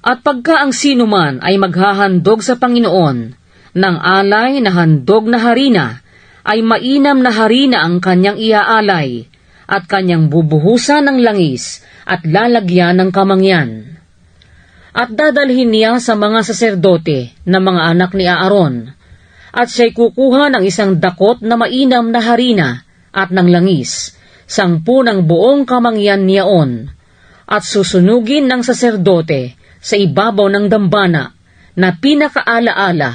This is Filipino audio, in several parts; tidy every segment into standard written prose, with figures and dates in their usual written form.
At pagka ang sino man ay maghahandog sa Panginoon ng alay na handog na harina, ay mainam na harina ang kanyang iaalay, at kanyang bubuhusan ng langis at lalagyan ng kamangyan. At dadalhin niya sa mga saserdote na mga anak ni Aaron, at siya'y kukuha ng isang dakot na mainam na harina at ng langis, 10 ng buong kamangyan niyaon, at susunugin ng saserdote sa ibabaw ng dambana na pinakaalaala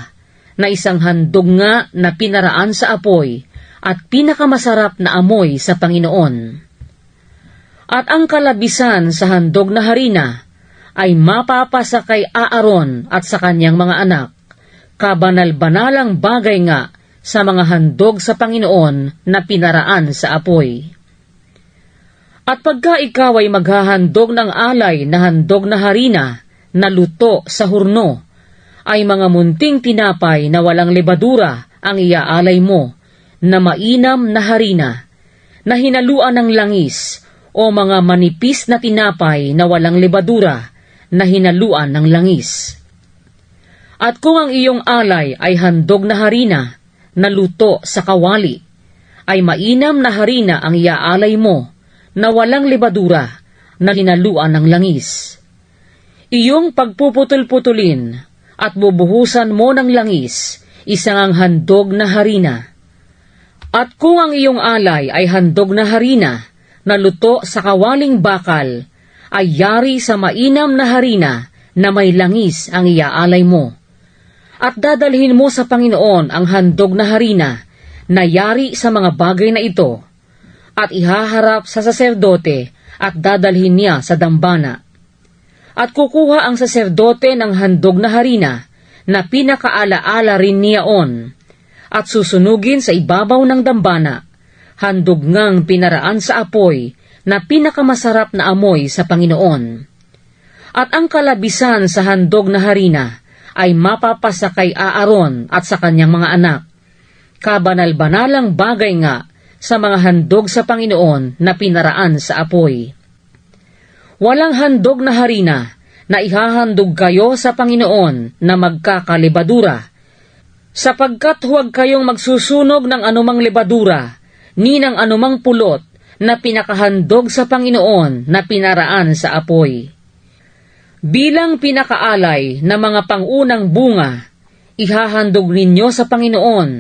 na isang handog nga na pinaraan sa apoy at pinakamasarap na amoy sa Panginoon. At ang kalabisan sa handog na harina ay mapapasa kay Aaron at sa kanyang mga anak, kabanal-banalang bagay nga sa mga handog sa Panginoon na pinaraan sa apoy. At pagka ikaw ay maghahandog ng alay na handog na harina na luto sa hurno, ay mga munting tinapay na walang lebadura ang iaalay mo, na mainam na harina, na hinaluan ng langis, o mga manipis na tinapay na walang lebadura, na hinaluan ng langis. At kung ang iyong alay ay handog na harina, na luto sa kawali, ay mainam na harina ang iaalay mo, na walang lebadura, na hinaluan ng langis. Iyong pagpuputol-putulin at bubuhusan mo ng langis, isang handog na harina. At kung ang iyong alay ay handog na harina, na luto sa kawaling bakal, ay yari sa mainam na harina na may langis ang iaalay mo. At dadalhin mo sa Panginoon ang handog na harina na yari sa mga bagay na ito, at ihaharap sa saserdote at dadalhin niya sa dambana. At kukuha ang saserdote ng handog na harina na pinakaalaala rin niyaon, at susunugin sa ibabaw ng dambana, handog ngang pinaraan sa apoy na pinakamasarap na amoy sa Panginoon. At ang kalabisan sa handog na harina ay mapapasa kay Aaron at sa kanyang mga anak, kabanal-banalang bagay nga sa mga handog sa Panginoon na pinaraan sa apoy. Walang handog na harina na ihahandog kayo sa Panginoon na magkakalibadura, sapagkat huwag kayong magsusunog ng anumang lebadura, ni ng anumang pulot na pinakahandog sa Panginoon na pinaraan sa apoy. Bilang pinakaalay na mga pangunang bunga, ihahandog ninyo sa Panginoon,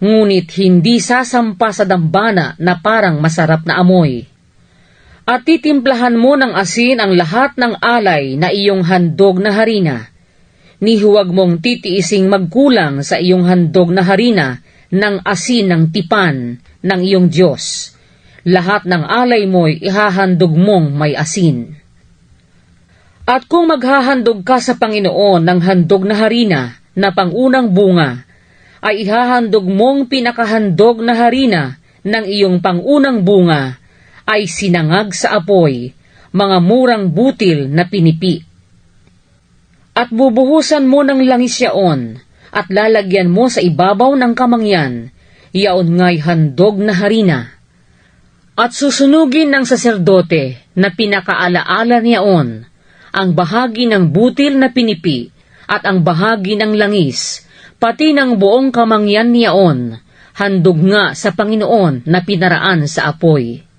ngunit hindi sasampa sa dambana na parang masarap na amoy. At titimplahan mo ng asin ang lahat ng alay na iyong handog na harina, ni huwag mong titiising magkulang sa iyong handog na harina ng asin ng tipan ng iyong Diyos. Lahat ng alay mo'y ihahandog mong may asin. At kung maghahandog ka sa Panginoon ng handog na harina na pangunang bunga, ay ihahandog mong pinakahandog na harina ng iyong pangunang bunga ay sinangag sa apoy, mga murang butil na pinipi. At bubuhusan mo ng langis yaon, at lalagyan mo sa ibabaw ng kamangyan, yaon nga'y handog na harina. At susunugin ng saserdote na pinakaalaala niyaon, ang bahagi ng butil na pinipi, at ang bahagi ng langis, pati ng buong kamangyan niyaon, handog nga sa Panginoon na pinaraan sa apoy.